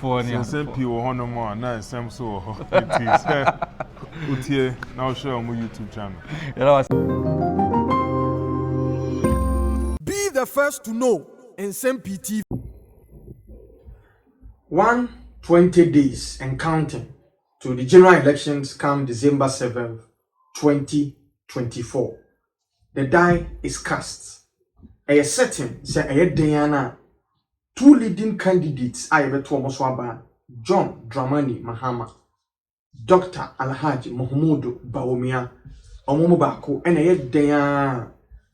for Nsem-Pii will honor more, now Nsem so it is. Utie, now share on my YouTube channel. Be the first to know Nsem-Pii TV. 120 days and counting to the general elections come December 7th, 2024. The die is cast. A certain say Diana. Two leading candidates I ever to Moswaba, John Dramani Mahama, Dr Alhaji Bawumia, Omomobako, and a day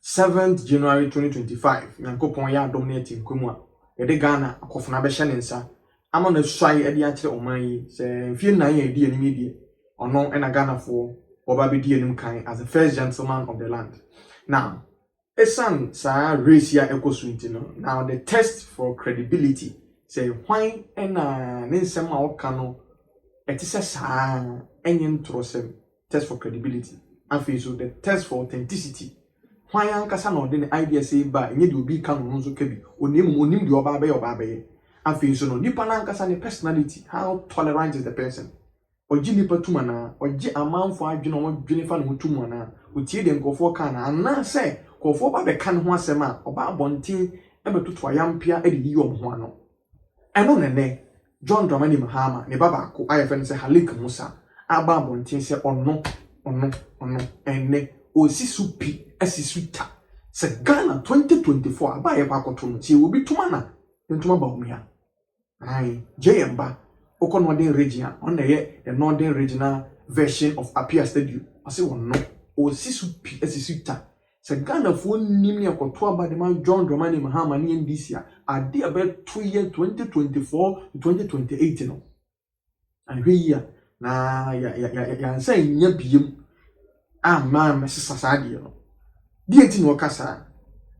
7th January 2025. Yankopon ya dominating Kumwa. Ede Ghana, Akofuna Beshanensa. I'm on a shy at the answer of my say, few 9 years media, or no, and a Ghana for Obabi Dianum as the first gentleman of the land. Now, a son, sir, race ya equal now the test for credibility say why and Nsem Okano it is a sa enyen trosem test for credibility and so the test for authenticity why ankasa no the idea say ba nye de obi kan no so kabi onim de oba be and so no nipa na ankasa ne personality how tolerant is the person oji nipa tuma na oji amanfo adwene o dwene fa no tuma na otie de nkofo kan na say kofo ba be kan ho asem a oba abontin e betuto ayampia e de yi ho ano eno nene John Dramani Mahama ne baba ko ayefen se Halik Musa aba abontin se ono enne Nsem-Pii asisuta se Ghana 2024 aba ye ba koto no ti obi tuma na ntuma Bawumia ai jemba oko northern region on the northern regional version of Apia Stadium ase wono Nsem-Pii asisuta se Ghana for nim ne akoto aba de man John Dramani Mahama ne NDC a dey about 2 years 2024 to 2028 no and here na ya say nya biem man mesesasade no the enti no kasa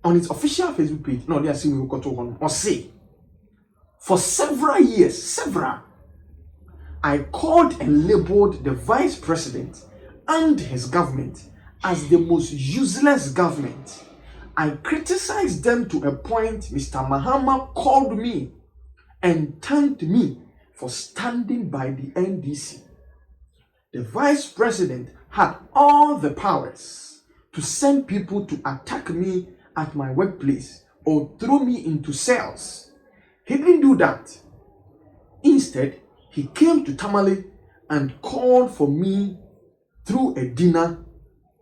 on its official Facebook page no they are saying we koto hon or say for several years I called and labeled the vice president and his government as the most useless government. I criticized them to a point Mr. Mahama called me and thanked me for standing by the NDC. The vice president had all the powers to send people to attack me at my workplace or throw me into cells. He didn't do that. Instead, he came to Tamale and called for me through a dinner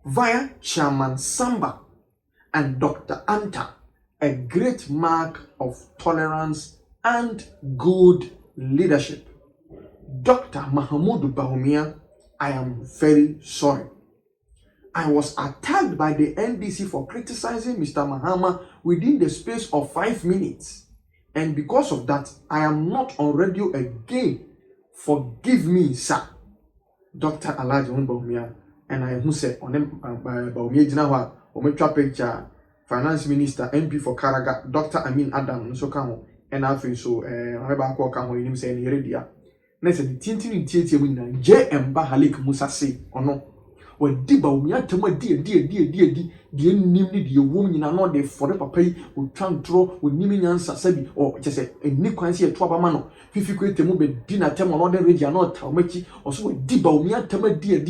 via Chairman Samba and Dr. Anta, a great mark of tolerance and good leadership. Dr. Bawumia, I am very sorry. I was attacked by the NDC for criticizing Mr. Mahama within the space of 5 minutes. And because of that, I am not on radio again. Forgive me, sir. Dr. Alhaji Bawumia, and I who said on them Bawumia Jinawa, Ometra picture, Finance Minister, MP for Karaga, Dr. Amin Adam, Nsokamo, and I feel so, I call Kamo in him saying, Heredia. Next, the Tintin in Tietia winner, J. M. Halik Musa say, or no. When Bawumia tell my dear, the nimni, the woman in another for the papa will try throw with Nimian Sabi or just a Niquancy a Twabamano. If you create a move, dinner tem on other region, not Taumechi, or so Bawumia tell my dear.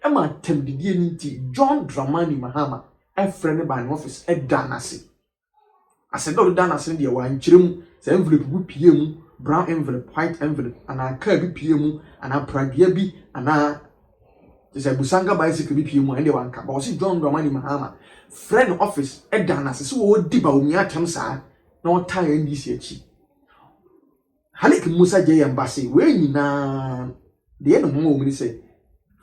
Emma tem the DNT, John Dramani Mahama, a friend by an office at Danasi. I said, no, Danasi, dear one, Chim, the envelope PM, brown envelope, white envelope, and I curvy PM, and I Pragiabi, and I. Just a Busanga bicycle BPM and the one cap. Or see John Dramani Mahama, friend office, Edana, so Bawumia Tamsa, no tie in this year. Halik Musa J. Embassy, where you na the end of the moment say,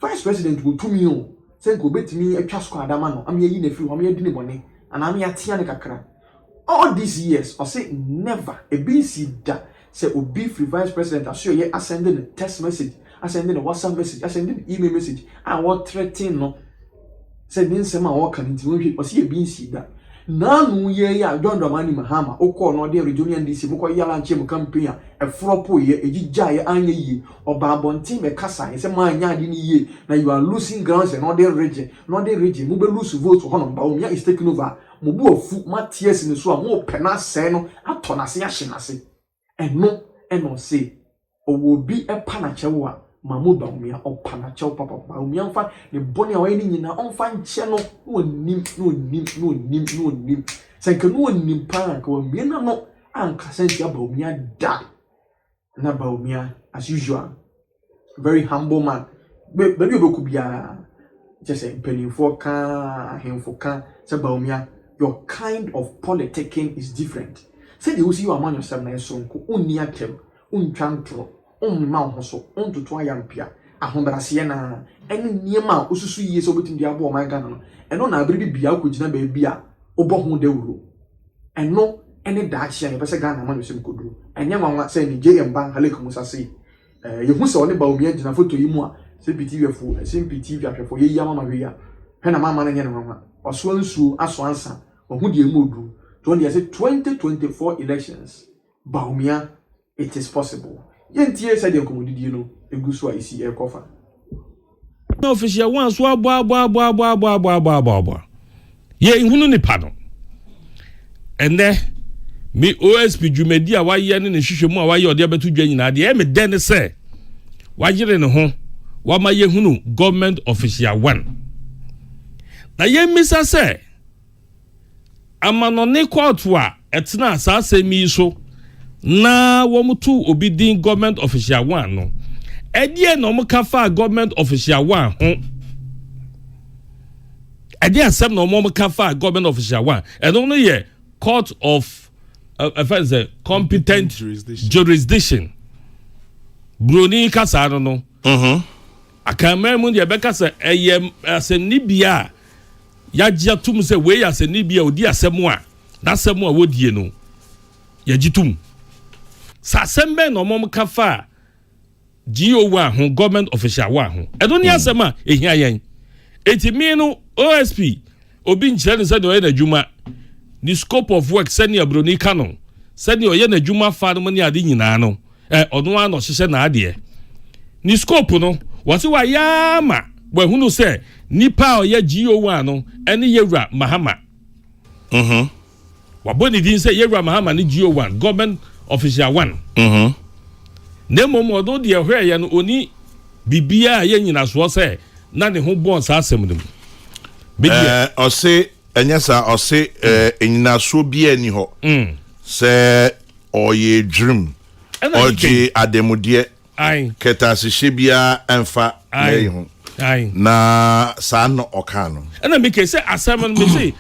Vice President will to me, say go bet me a Chasco Adamano, I'm ye in a few, I'm ye dinner money, and I'm ye Tianaka. All these years, or say never a BC da, say Obi free Vice President, I show ye sending a text message. I send in a WhatsApp message, I send in an email message. I want threatening no. Said Nsem walk into it, or see a bean seed that. None ye ya John Dramani Mahama, o call no dear Region DC, Moko Yalan Chim campaign, a fropo ye, a jaya anye ye, or Babon Tim a Cassa, is a man yardin ye. Now you are losing grounds and not their region, Mube lose votes for Honor Bawumia is taking over. Mubu of foot, my tears in the swamp, more penas seno, a tonasia shenasi. And no. eno say owo bi panachewa Mahama Bawumia o panachew papa Bawumia mfa ne bone a waye ni nyina onfa nche no onim senke no onim pa ka wamie na no anka sense Bawumia da na Bawumia as usual very humble man baby obeku bia just say penifo ka ahemfo ka say Bawumia your kind of politicking is different say you see you among yourself na sonko onni atem untwantro ma ho so ontoto ayampia ahombrase na ene niema osusu yie so betim dia bo man Ghana no eno na abiri bia akogina ba bia obo ho dawuro eno ene daachia ne pese Ghana man yosem koduro enye nwanwa say Nigerian bank halek musa say yehu se one Bawumia gina photo yi mu a se PTV fo Nsem-Pii afefo ye yama ma hwe he na mama na nye ne nwanwa oso nsuo aso ansa ohu de emu oduru to dey say 2024 elections Bawumia it is possible. Yentie said the commodity no egusu a isi e kofa. Official one so abo. Ye hunu ni pardon. Ende me OSP dwumadi a waye ne hwehwemu a waye ode abetu dwa nyina de e me den se wagire ne ho wa ma ye hunu government official one. Na ye misa se amano ne court a etena asase mi so na womutu obi din government official one no edie no muka fa government official one ho edie asem no muka fa government official one eno no ye court of competent jurisdiction broni kasa no akama mu de be kasa eye asem ni bia ya gia tum se we asem ni bia odi asem a na asem a wodie no ya gitum Sasembe no mom kafa GO1 ho government official wa ho edo ni asema ehia yen etimi no OSP obi nkyere ne se de oye na dwuma the scope of work senior broni canon senior oye na dwuma fa no ne ade nyina no ono ano hyehye na ade ni scope no wose wa yama bo hunu se nipa oye GO1 no ene yewura Mahama waboni din se yewura Mahama ni GO1 government official one. Nemo modo de hwe ye no oni bibia ye nyina so se na ne ho bon sa asem dem. O se enyasa o se enyina so bia ni ho. Se oye dream. Oje ademude. Ai. Keta se hye emfa le ho. Ai. Na sa no okano. Na me ke se asem no me se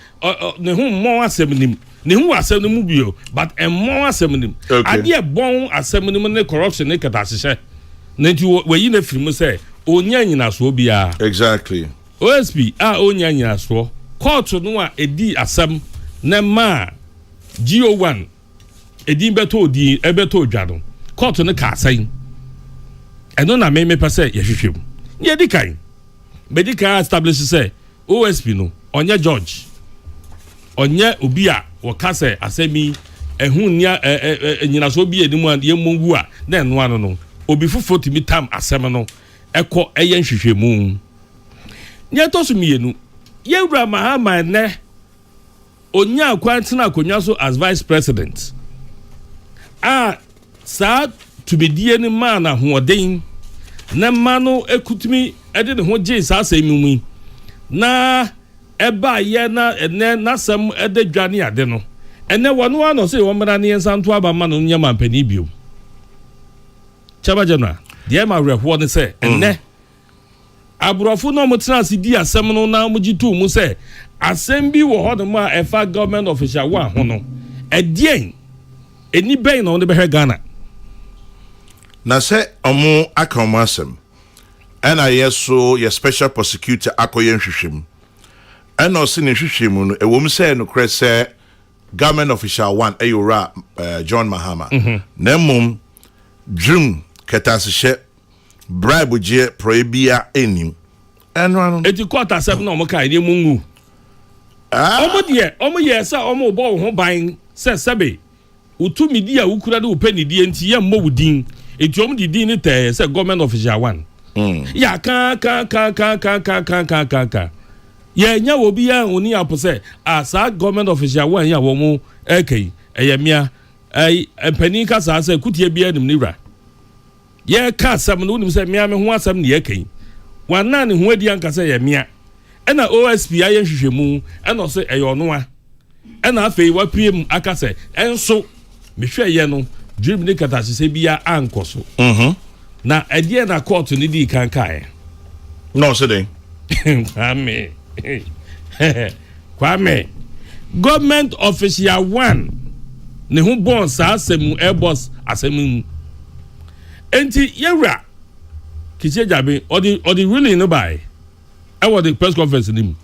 ne ho mo asem nim. Ne hu asem no mu bio but emmo asem nim ade bon asem nim ne corruption ne kata hye na nti we yi na film say onya nyina so bia exactly OSP onya nyina so court no a edi asem na ma GO1 edi beto odi ebeto dwado court no ka asen eno na me pese ye hwehwem ye di kan medical establish say OSP no onya judge onya obi a wakase asemi ehun nia nyina so bi enimu an ye mongu a na eno ano no obi fufo timi tam asem no ekọ eye nhwehwemu nya to so mienu yewura Mahama ne onya akwantina akonya so as vice president sa tubedie ni ma na hoden na ma no ekutumi ede ne ho je sa asemi na eba ye na ene nasem ede dwane ade no ene wono ano se wo mra ne nsanto aba ma no nyama mpani bio chaba jena de ma rehwo ne se ene abrofo no mutena se di asem no na mugitu mu se asem bi wo hodo ma efa government official wa ho no edien eni ben no ne be Ghana na se omo akamu asem ena yeso ye special prosecutor akoye nhwehwem ena o se ne hwehwemu no ewom se no kre se government official one ayora John Mahama na mum dream ketashe bribe je prohibia enim eno anu eti quarter 7 na omo kai ne mungu omo ye sa omo bo ho ban se sebe utumi di a ukura de upeni di enti ye mmo wudin eti omo di din ni te se government official one ya ka ye nya obi ya oni apose asa government official one ya wo mu ekei eyemia mpanin ka saa sɛ kutie bia nim ne wura ye ka asɛm no nim sɛ mea me ho asɛm ne ye kan wana ne ho adi anka sɛ ye mea ɛna OSP ayɛ hwehwɛmu ɛna sɛ ɛyɛ ɔnoa ɛna afei wapiem aka sɛ ɛnso mehwɛ ye no dream ne kata sɛ bia ankɔ so na ɛdeɛ na court ne di kan kae no sɛ Kwame government official 1 ne ho bon saa asɛm airbus asɛm mu enti yewura kiche jabe odi really no by I was the press conference nim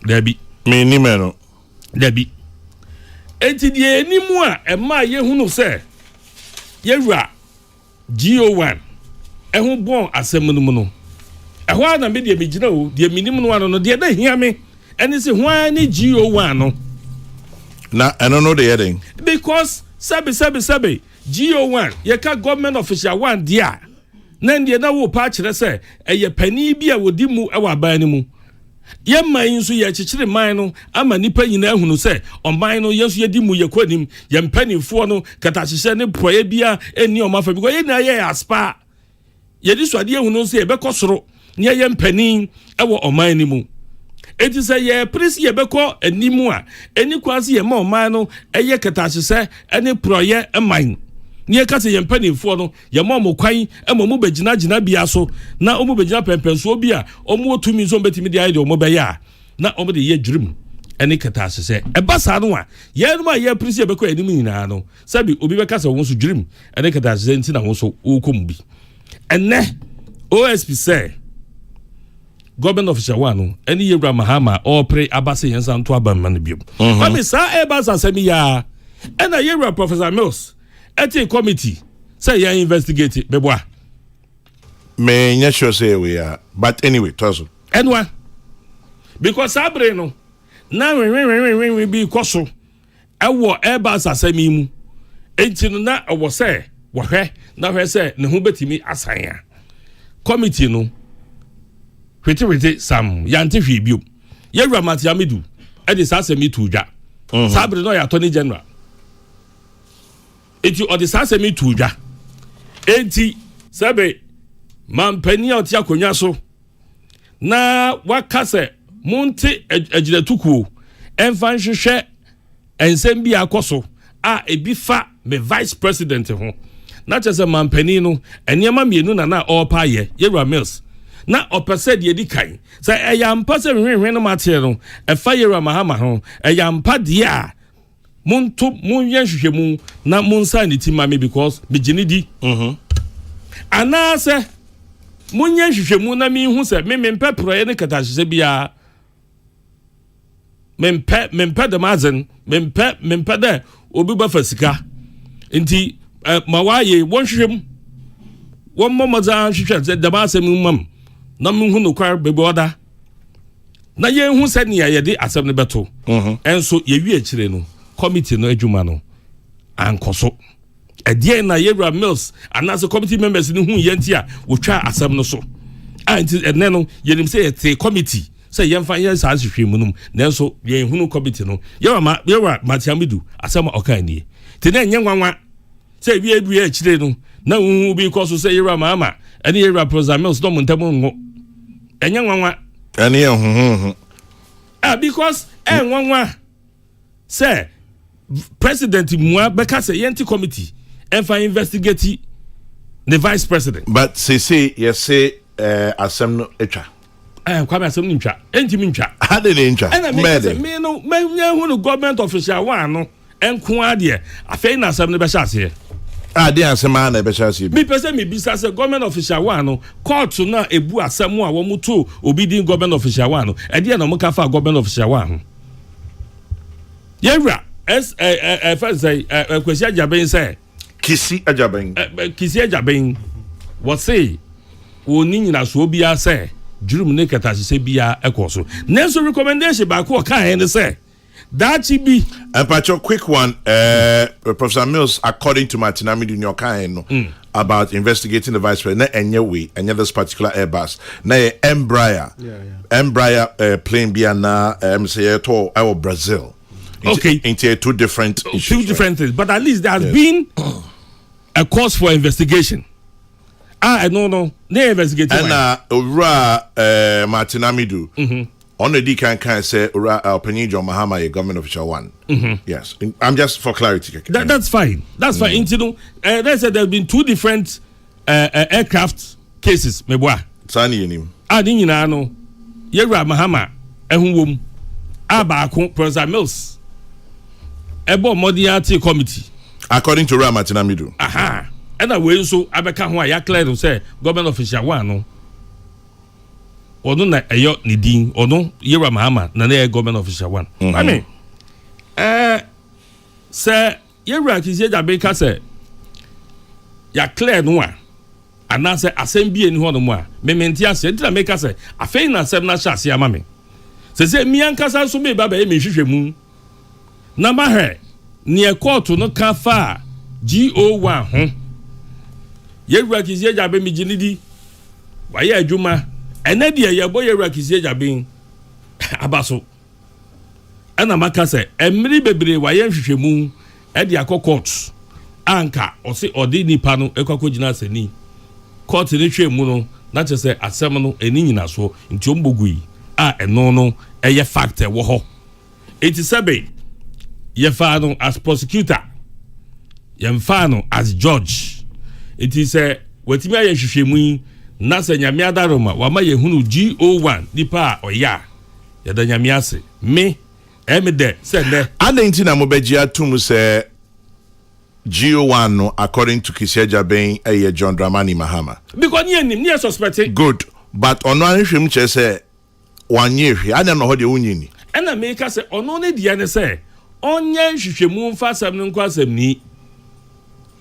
dabi me ni me no dabi enti die enimu a ema ye hunu sɛ yewura GO1 ɛho bon asɛm no mu no ɛho na me de me gina o de minim no ano no de da hia me ɛne se ho ani GO1 no na ɛno no de yɛden because sabi GO1 ye ka government official 1 dia na ndie na wo pa kyerɛ sɛ ɛyɛ pani bi a wodi mu ɛwɔ aban ne mu ye man nso ye kyekyere man no ama nipa nyina ahunu sɛ ɔman no yeso ye di mu ye kwanim ye mpanimfoɔ no kata hyehyɛ ne proye bia eni ɔmafa because ye na ye aspa ye di so ade ahunu sɛ ye bɛkɔ soro ne ye mpanin ɛwɔ ɔman ne mu eti sɛ ye prince ye bɛkɔ animu a eni kwase ye ma ɔman no ɛyɛ kata hyehyɛ ɛne proye ɛman ne ka sɛ ye mpanimfoɔ no ye ma ɔmo kwan ɛma ɔmo begina bia so na ɔmo begina pɛmpɛnso bi a ɔmo otumi so betimi de ayɛ ɔmo bɛyɛ a na ɔmo de ye dwurim ɛne kata hyehyɛ ɛba saa no a ye no ma ye prince ye bɛkɔ anim nyinaa no sabi obi bɛka sɛ wɔn so dwurim ɛne kata hyehyɛ nti na wɔn so wɔkɔ mu bi ɛnɛ OSP sɛ government official 1 no any yewura Mahama or pray abase yensa nto abamma no biom mami sa ebas asemi ya ena yewura Professor Mills eti committee say ya investigate beboa me nya sure say we are but anyway tozo enwa because abre no na we bi koso ewo ebas asemi mu enti no na owo say wo hwe na hwe say ne ho betimi asan ya committee no Wete sam yante hwe bio yewura Matiamidu e de sa asemi tu dwa sabre no ya attorney general enti o de sa asemi tu dwa enti sabe mampani a otia konwa so na wakase monte agiratukuo emfa nhwehwe ensem bi akoso a ebi fa me vice president ho na chese mampani no eniema mienu na opa ye yewura Mills na opese de edi kan say eyampa se hwenhwen no matie no efa yewura Mahama ho eyampa de a monto monye hwehwemu na monsa ne timame because begini di ana se monye hwehwemu na mi hu se mempe proye ne katahye bia mempe de mazen mempe de obi ba fasika nti mawaye won hwehwem won momoza hwehwe de ba asem mam na munhu no kwar bebe oda na ye hu se ne ye de asem ne beto enso ye wi akire no committee no adwuma no ankoso edie na yewura Mills anase committee members ni hu ye ntia wo twa asem no so anti enne no ye nim se ye te committee se ye mfa ye sa hwehwe mu num nenso ye hu no committee no yewura Matiamidu asem okan nie te na enye nwanwa se wi edu akire no na hu bi koso se yewura Mahama ene yewura Professor Mills no montamo ngo enya nwanwa ene because nwanwa say president mua beka say yenti committee enfa investigate the vice president but say yes say asem no etwa kwame asem no ntwa entimi ntwa ade ne ntwa me no nya hu no government official 1 no enko ade afei na asem no be hyase ade asema na be hyase mi pese mi bisa say government official 1 no court na ebu asem a wo muto obi din government official 1 no ade na mo ka fa government official 1 yewra first say kwesi ajaben say kisi ajaben what say woni nyina so bia say jurum ne kata se bia ekoso nenso recommendation ba ko kan ne say that be and patcho quick one Professor Mills according to Matiamidu in your kind no about investigating the vice president na this particular Airbus na Embraer plane bia na say to our Brazil Okay. Into two different issues. Two different things. But at least there has been a cause for investigation. I no. They investigate. And Martin Amidu. On the D can say Penny John Mahama, a government official one. Yes. I'm just for clarity. That's fine. That's fine. They said there have been two different aircraft cases. Meboa. Sani yenim. Adi nyina no. Yewura Mahama ehunwom. Abako Professor Mills. Ebo Modiati committee. According to Martin Amidu. Aha. And that way so abeka ho ya clear say government official one no. Ono na eyo ni din ono Yewura Mahama na na government official one. I mean say Yewura Kizia Jabeka say ya clear no a ana say asem bi eni ho no mo a me menti ase ntina make say afei na asem na hya ase ama me. Say mi ankasa so me ba ba e me hwehwɛ mu. Na ma he ne court no ka fa GO1 ho. Yewura Kizia Jabe mi ginidi wa ye adwuma ene de ye boy Yewura Kizia Jabe abaso ana maka say emri bebre wa ye hwehwɛ mu e de akọ court anka ose odi nipa no ekwako gina sani court ne hwɛ mu no na che say asem no eni nyina so nti ombogui eno no eye factor wo ho 87 ye fa no as prosecutor ye fa no as judge it is wetimi aye hwehwɛmu na se nyame adaroma wa ma ye hunu GO1 nipa oya ye da nyame ase me emede se ne adenti na mobeji atum se GO1 no according to Kizia Jabe John Dramani Mahama because ni suspecting good but ono anhwem che se wanye hwe ana no ho de wunyini ena me ka se ono ne dia ne se onye hwehwɛmu mfa asem no nkwa asem ni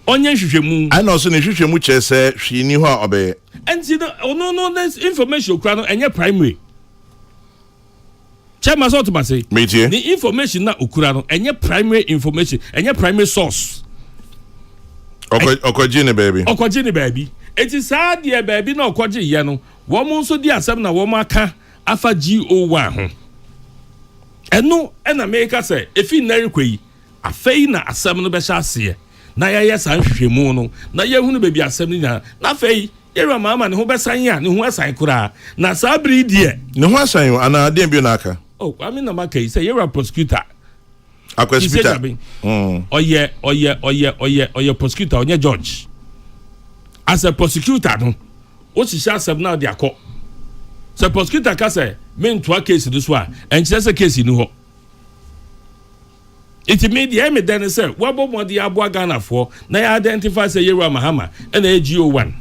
onye hwehwɛmu ana also ne hwehwɛmu che se hwe ni ho a obe enti no this information kra no enye primary chema so to say metie the information na okura no enye primary information enye primary source okoji ne baby enti saa de baby na okoji ye no wo mo nso di asem na wo mo aka afa GO1 ho eno ena make say efi na rekwi afei na asem no be sha ase na ya san hwehwemu no na ya hunu baby asem ni na afei Yewura Mahama ne ho be san ya ne ho asan kura na saa bri die ne ho asan ana dem bi na aka I mean na maka yi say Yewura prosecutor prosecutor oye prosecutor onye judge as a prosecutor no o si sha asem na de akọ so prosecutor ka say me ntoa case this one and say case ni ho it made the me then say wabo mo de abo Ghana for na ya identify say Yewura Mahama and GO1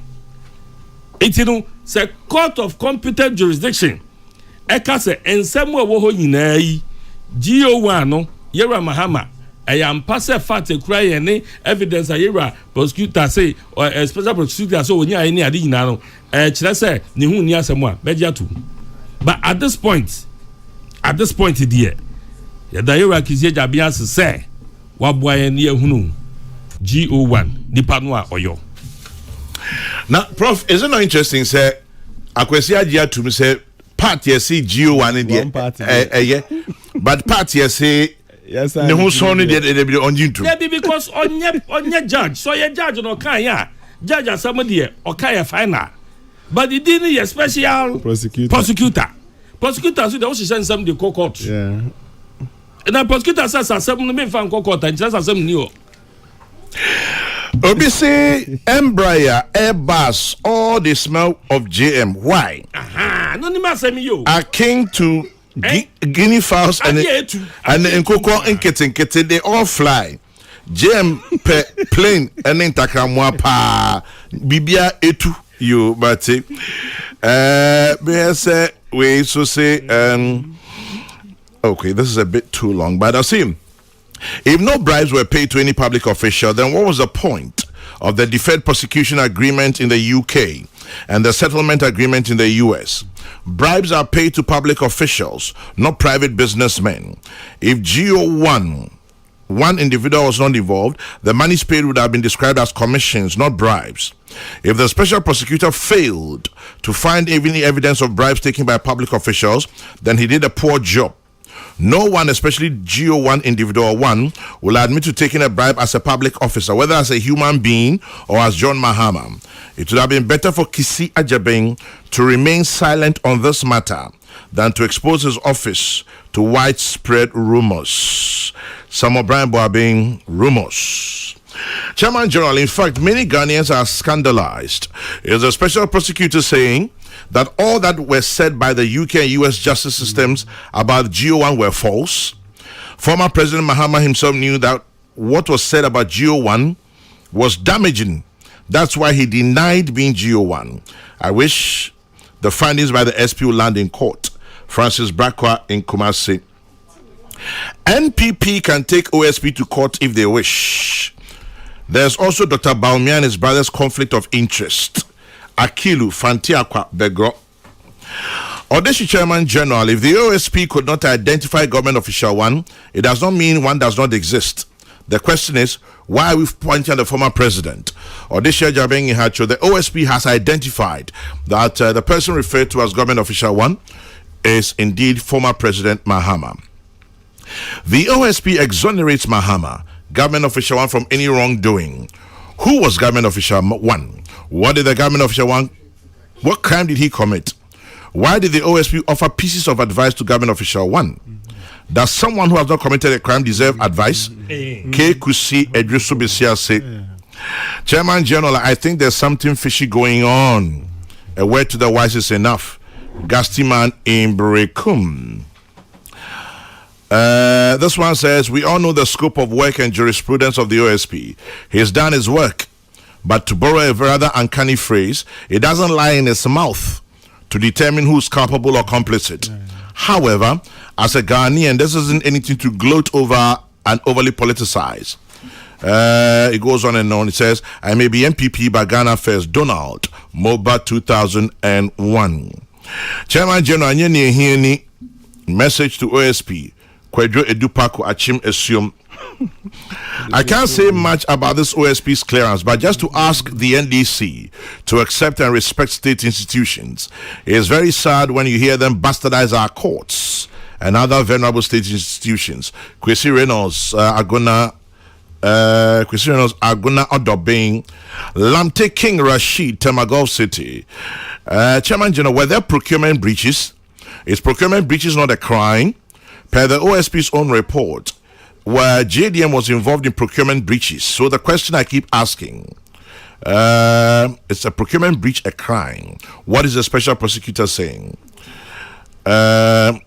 it no say court of competent jurisdiction e ka say ensem wo ho nyina yi GO1 no Yewura Mahama ampa say fact ekura ye ne evidence a Yewura prosecutor say or special prosecutor so onya ani ade nyina no kire say ne hu ni asem a beji atu but at this point there ya da Yewura Kizia Jabe say waboa ye ne ehunu GO1 nipa no a oyo. Now prof is it not interesting say akwesi agia to me say part yes GO1 there but part yes say yes ne ho so no dey be on jintu yeah because onye judge so ye judge no kan ya judge asam there o kan ya final but the din ye special prosecutor so dey o se nsem dey court yeah na prosecutor says asem no me fan court and just asem ni o Obi say Embraer, Airbus, all the smell of JM. Why? No ni masem yo. Akin to guinea fowls and nkoko nkete they all fly. JM plane and intakramwa pa bibia etu you but we so say okay, this is a bit too long, but I'll see. If no bribes were paid to any public official, then what was the point of the deferred prosecution agreement in the UK and the settlement agreement in the US? Bribes are paid to public officials, not private businessmen. If one individual was not involved, the monies paid would have been described as commissions, not bribes. If the special prosecutor failed to find any evidence of bribes taken by public officials, then he did a poor job. No one, especially GO1 individual one, will admit to taking a bribe as a public officer, whether as a human being or as John Mahama. It would have been better for Kisi Ajabeng to remain silent on this matter than to expose his office to widespread rumors. Some of Brian Boabing rumors. Chairman General, in fact, many Ghanaians are scandalized. Is a special prosecutor saying that all that were said by the UK and US justice systems about GO1 were false. Former President Mahama himself knew that what was said about GO1 was damaging. That's why he denied being GO1. I wish the findings by the SP will land in court. Francis Brakwa in Kumasi. NPP can take OSP to court if they wish. There's also Dr Bawumia and his brother's conflict of interest. Akilu Fantiakwa Begro. Odeshi Chairman General, if the OSP could not identify government official one, it does not mean one does not exist. The question is, why are we pointing at the former president? Odeshi Ajabeng Ihacho, the OSP has identified that the person referred to as government official one is indeed former President Mahama. The OSP exonerates Mahama, government official one, from any wrongdoing. Who was government official one? What did the government official one? What crime did he commit? Why did the OSP offer pieces of advice to government official one? Does someone who has not committed a crime deserve advice? K. Kusi Edrisu Besia say, Chairman General, I think there's something fishy going on. A word to the wise is enough. Gastiman in Brekum. This one says, we all know the scope of work and jurisprudence of the OSP. He's done his work. But to borrow a rather uncanny phrase, it doesn't lie in his mouth to determine who's culpable or complicit. However, as a Ghanaian, this isn't anything to gloat over and overly politicize. It goes on and on. It says, I may be MPP by Ghana First, Donald, MOBA 2001. Chairman General, any message to OSP, Kwadwo Edupako Achim Esium. I can't say much about this OSP's clearance, but just to ask the NDC to accept and respect state institutions. It is very sad when you hear them bastardize our courts and other venerable state institutions. Kwesi Reynolds, Aguna Odobing, Lamte King Rashid, Temagol City. Chairman General, were there procurement breaches? Is procurement breaches not a crime? Per the OSP's own report, where JDM was involved in procurement breaches. So the question I keep asking, is a procurement breach a crime? What is the special prosecutor saying? I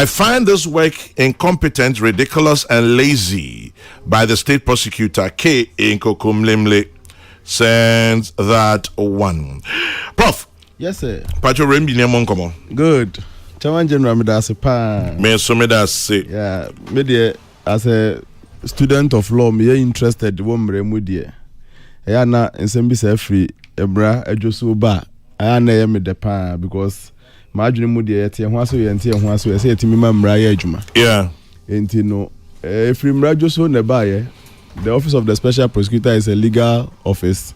find this work incompetent, ridiculous, and lazy by the state prosecutor. K. Inkokumlemle sends that one. Prof. Yes, sir. Pacho Rembi Nemonkomo. Good. Chairman General, me da se pa. Me so me da se. Yeah, me de as a student of law, me interested wo mre mu de. Ya na Nsem-Pii say free ebra adwoso ba. Aya na ye me de pa because ma adwene mu de ye te ho aso ye nte ho aso ye say etimi ma mra ye adwuma. Yeah. Enti no free mra adwoso ne ba ye. The office of the special prosecutor is a legal office.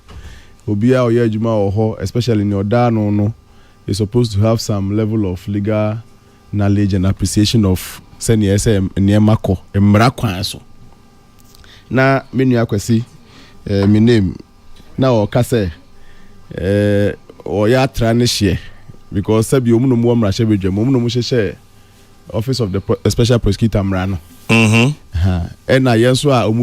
Obia o ye adwuma oho, especially in your da no is supposed to have some level of legal knowledge and appreciation of senior SM Niemako Emrakwan so. Na menu akwesi me name na o kase o ya tranishie because sabi omuno mu amra hye bedwam omuno mu hye office of the special prosecutor amra no. E na yenso a